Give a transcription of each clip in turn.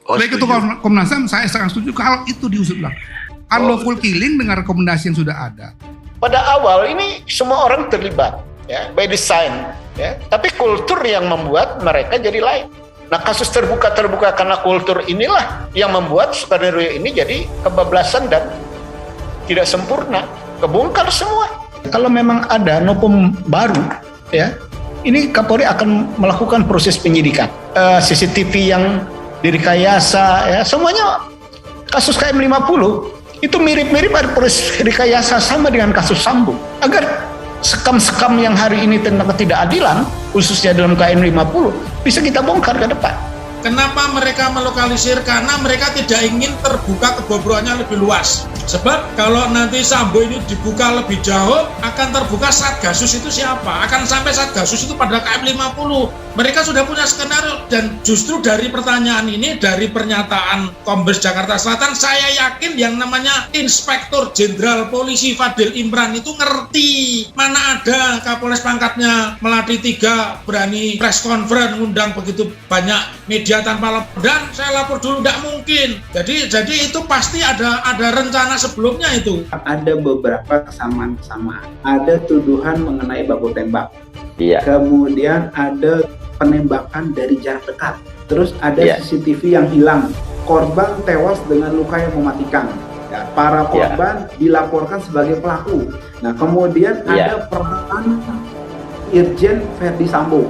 Oh, Baik itu Komnas HAM, saya sangat setuju kalau itu diusut ulang. Unlawful killing dengan rekomendasi yang sudah ada. Pada awal ini semua orang terlibat, ya, by design, ya. Tapi kultur yang membuat mereka jadi lain. Nah, kasus terbuka karena kultur inilah yang membuat skenario ini jadi kebablasan dan tidak sempurna, kebongkar semua. Kalau memang ada novum baru, ya, ini Kapolri akan melakukan proses penyidikan. CCTV yang direkayasa, ya, semuanya kasus KM50 itu mirip-mirip ada proses rekayasa sama dengan kasus Sambo. Agar sekam-sekam yang hari ini tentang ketidakadilan, khususnya dalam KM50, bisa kita bongkar ke depan. Kenapa mereka melokalisir? Karena mereka tidak ingin terbuka kebobrolannya lebih luas. Sebab kalau nanti Sambo ini dibuka lebih jauh, akan terbuka Satgasus itu siapa? Akan sampai Satgasus itu pada KM50. Mereka sudah punya skenario, dan justru dari pertanyaan ini, dari pernyataan Kombes Jakarta Selatan, saya yakin yang namanya Inspektur Jenderal Polisi Fadil Imran itu ngerti. Mana ada Kapolres pangkatnya Melati 3 berani press conference ngundang begitu banyak media tanpa lapor, dan saya lapor dulu, tidak mungkin. Jadi itu pasti ada rencana sebelumnya itu. Ada beberapa kesamaan-kesamaan. Ada tuduhan mengenai baku tembak. Iya. Kemudian ada penembakan dari jarak dekat. Terus ada CCTV yang hilang. Korban tewas dengan luka yang mematikan. Ya, para korban dilaporkan sebagai pelaku. Nah, kemudian ada peran Irjen Verdi Sambo.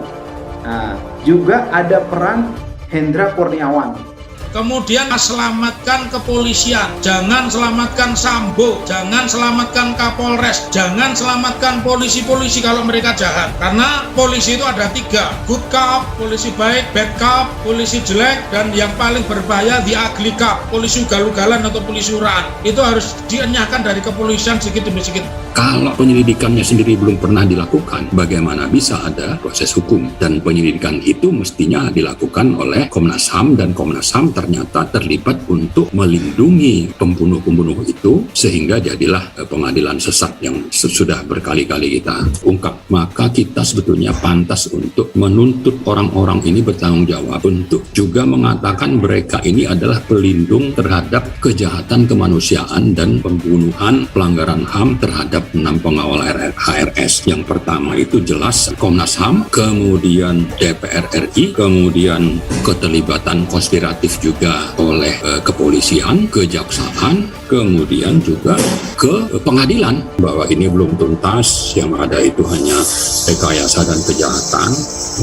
Nah, juga ada peran Hendra Kurniawan. Kemudian selamatkan kepolisian, jangan selamatkan Sambo, jangan selamatkan Kapolres, jangan selamatkan polisi-polisi kalau mereka jahat. Karena polisi itu ada 3, good cop, polisi baik, bad cop, polisi jelek, dan yang paling berbahaya the ugly cop, polisi ugal-ugalan atau polisi uraan. Itu harus dienyahkan dari kepolisian sedikit demi sedikit. Kalau penyelidikannya sendiri belum pernah dilakukan, bagaimana bisa ada proses hukum? Dan penyelidikan itu mestinya dilakukan oleh Komnas HAM, dan Komnas HAM ternyata terlibat untuk melindungi pembunuh-pembunuh itu, sehingga jadilah pengadilan sesat yang sudah berkali-kali kita ungkap. Maka kita sebetulnya pantas untuk menuntut orang-orang ini bertanggung jawab, untuk juga mengatakan mereka ini adalah pelindung terhadap kejahatan kemanusiaan dan pembunuhan, pelanggaran HAM terhadap 6 pengawal HRS. Yang pertama itu jelas Komnas HAM, kemudian DPR RI, kemudian keterlibatan konspiratif juga oleh kepolisian, kejaksaan, kemudian juga ke pengadilan, bahwa ini belum tuntas, yang ada itu hanya rekayasa dan kejahatan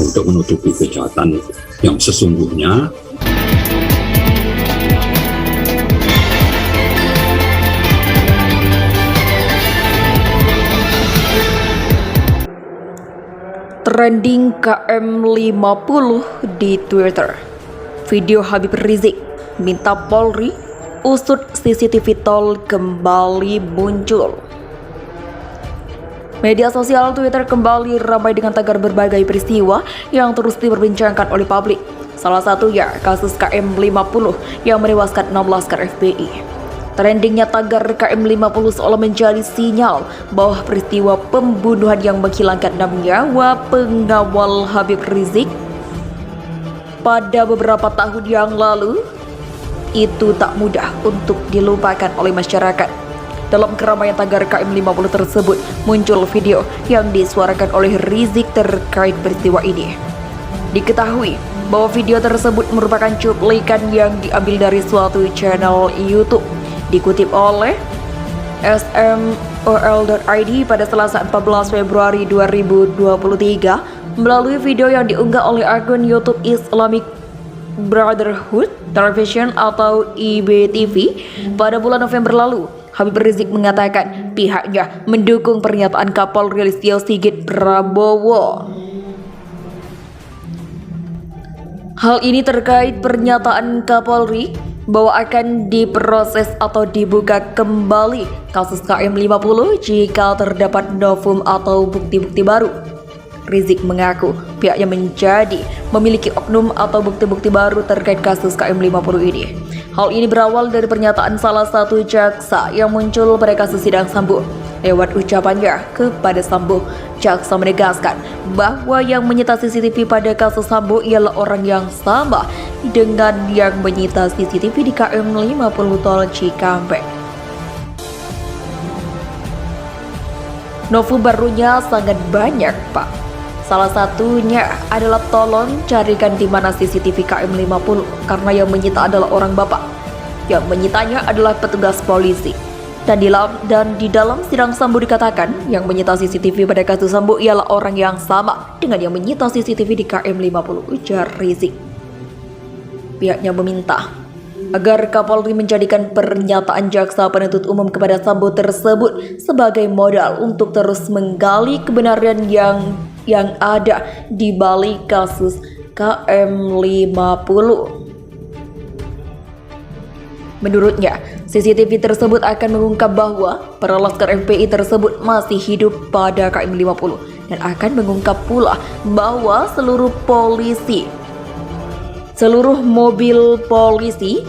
untuk menutupi kejahatan yang sesungguhnya. Trending KM50 di Twitter. Video Habib Rizik minta Polri usut CCTV tol kembali muncul. Media sosial Twitter kembali ramai dengan tagar berbagai peristiwa yang terus diperbincangkan oleh publik. Salah satunya kasus KM50 yang menewaskan 16 laskar FPI. Trendingnya tagar KM50 seolah menjadi sinyal bahwa peristiwa pembunuhan yang menghilangkan 6 nyawa pengawal Habib Rizik pada beberapa tahun yang lalu itu tak mudah untuk dilupakan oleh masyarakat. Dalam keramaian tagar KM50 tersebut muncul video yang disuarakan oleh Rizik terkait peristiwa ini. Diketahui bahwa video tersebut merupakan cuplikan yang diambil dari suatu channel YouTube. Dikutip oleh smol.id pada Selasa 14 Februari 2023 melalui video yang diunggah oleh akun YouTube Islamic Brotherhood Television atau IBTV pada bulan November lalu. Habib Rizik mengatakan pihaknya mendukung pernyataan Kapolri Listio Sigit Prabowo. Hal ini terkait pernyataan Kapolri bahwa akan diproses atau dibuka kembali kasus KM50 jika terdapat novum atau bukti-bukti baru. Rizik mengaku pihaknya memiliki oknum atau bukti-bukti baru terkait kasus KM50 ini. Hal ini berawal dari pernyataan salah satu jaksa yang muncul pada kasus sidang Sambo. Lewat ucapannya kepada Sambo, jaksa menegaskan bahwa yang menyita CCTV pada kasus Sambo ialah orang yang sama dengan yang menyita CCTV di KM 50 Tol Cikampek. Novu barunya sangat banyak, Pak. Salah satunya adalah tolong carikan di mana CCTV KM 50 karena yang menyita adalah orang bapak. Yang menyitanya adalah petugas polisi. Dan di dalam sidang Sambo dikatakan yang menyita CCTV pada kasus Sambo ialah orang yang sama dengan yang menyita CCTV di KM 50, ujar Rizik. Pihaknya meminta agar Kapolri menjadikan pernyataan jaksa penuntut umum kepada Sambo tersebut sebagai modal untuk terus menggali kebenaran yang ada di balik kasus KM 50. Menurutnya, CCTV tersebut akan mengungkap bahwa para laskar FPI tersebut masih hidup pada KM 50 dan akan mengungkap pula bahwa seluruh mobil polisi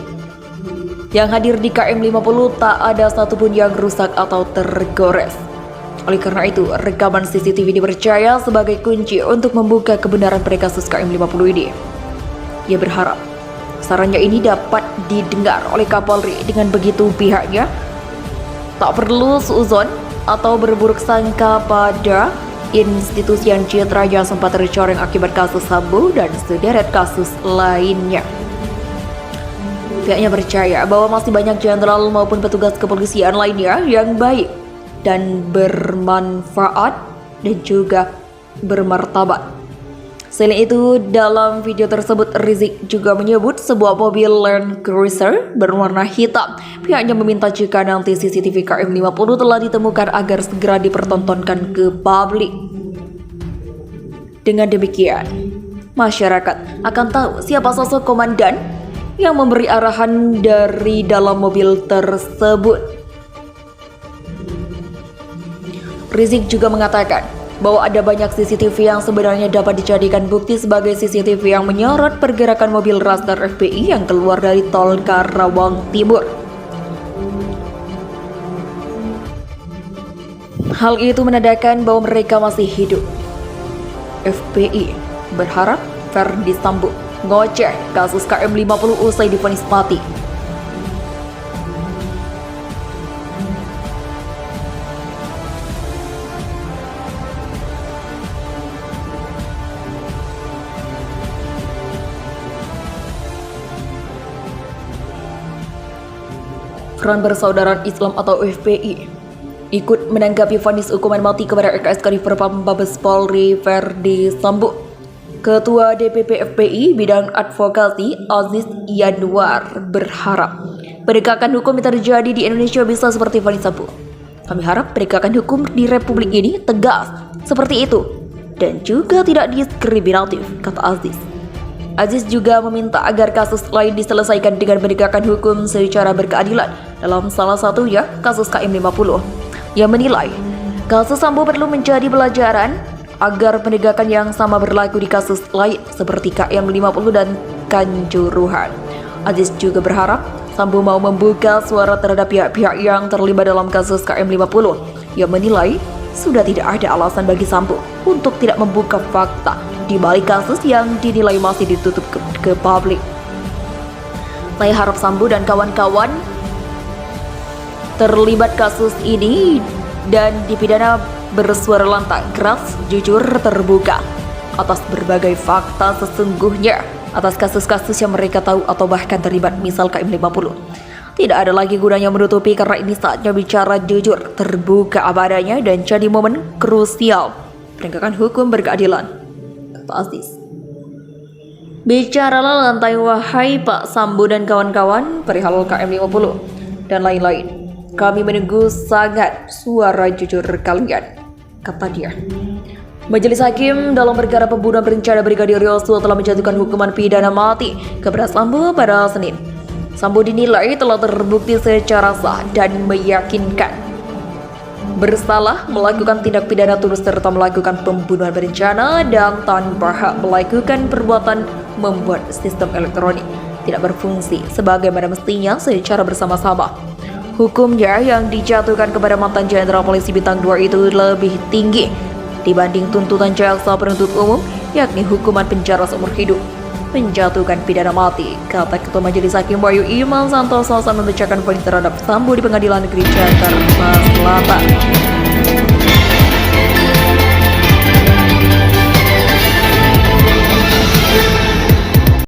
yang hadir di KM 50 tak ada satupun yang rusak atau tergores. Oleh karena itu, rekaman CCTV dipercaya sebagai kunci untuk membuka kebenaran pada kasus KM 50 ini. Ia berharap sarannya ini dapat didengar oleh Kapolri. Dengan begitu pihaknya tak perlu suuzon atau berburuk sangka pada institusi yang citranya sempat tercoreng akibat kasus Sambo dan sederet kasus lainnya. Pihaknya percaya bahwa masih banyak jenderal maupun petugas kepolisian lainnya yang baik dan bermanfaat dan juga bermartabat. Selain itu, dalam video tersebut Rizik juga menyebut sebuah mobil Land Cruiser berwarna hitam. Pihaknya meminta jika nanti CCTV KM 50 telah ditemukan agar segera dipertontonkan ke publik. Dengan demikian, masyarakat akan tahu siapa sosok komandan yang memberi arahan dari dalam mobil tersebut. Rizik juga mengatakan bahwa ada banyak CCTV yang sebenarnya dapat dijadikan bukti sebagai CCTV yang menyorot pergerakan mobil laskar FPI yang keluar dari tol Karawang Timur. Hal itu menandakan bahwa mereka masih hidup. FPI berharap Verdi Sambo ngoceh kasus KM 50 usai divonis mati. Front Persaudaraan Islam atau FPI ikut menanggapi vonis hukuman mati kepada RKS Kadifropam Mabes Polri Verdi Sambo. Ketua DPP FPI bidang advokasi Aziz Yanuar berharap penegakan hukum yang terjadi di Indonesia bisa seperti vonis Sambo. Kami harap penegakan hukum di Republik ini tegas seperti itu dan juga tidak diskriminatif, kata Aziz. Aziz juga meminta agar kasus lain diselesaikan dengan penegakan hukum secara berkeadilan, dalam salah satunya kasus KM 50. Ia menilai kasus Sambo perlu menjadi pelajaran agar penegakan yang sama berlaku di kasus lain seperti KM 50 dan Kanjuruhan. Aziz juga berharap Sambo mau membuka suara terhadap pihak-pihak yang terlibat dalam kasus KM 50. Ia menilai sudah tidak ada alasan bagi Sambo untuk tidak membuka fakta di balik kasus yang dinilai masih ditutup ke publik. Saya harap Sambo dan kawan-kawan terlibat kasus ini dan dipidana bersuara lantang, keras, jujur, terbuka atas berbagai fakta sesungguhnya atas kasus-kasus yang mereka tahu atau bahkan terlibat, misal KM 50. Tidak ada lagi gunanya menutupi karena ini saatnya bicara jujur, terbuka apa adanya dan jadi momen krusial penegakan hukum berkeadilan, kata Aziz. Bicaralah lantai wahai Pak Sambo dan kawan-kawan perihal KM 50 dan lain-lain. Kami menunggu sangat suara jujur kalian, kata dia. Majelis Hakim dalam perkara pembunuhan berencana Brigadir Yosua telah menjatuhkan hukuman pidana mati kepada Sambo pada Senin. Sambo dinilai telah terbukti secara sah dan meyakinkan bersalah melakukan tindak pidana tulus serta melakukan pembunuhan berencana dan tanpa hak melakukan perbuatan membuat sistem elektronik tidak berfungsi sebagaimana mestinya secara bersama-sama. Hukumnya yang dijatuhkan kepada mantan Jenderal Polisi Bintang 2 itu lebih tinggi dibanding tuntutan jaksa penuntut umum, yakni hukuman penjara seumur hidup. Menjatuhkan pidana mati, kata Ketua Majelis Hakim Wahyu Iman Santoso saat membacakan vonis terhadap Sambo di Pengadilan Negeri Jakarta Selatan.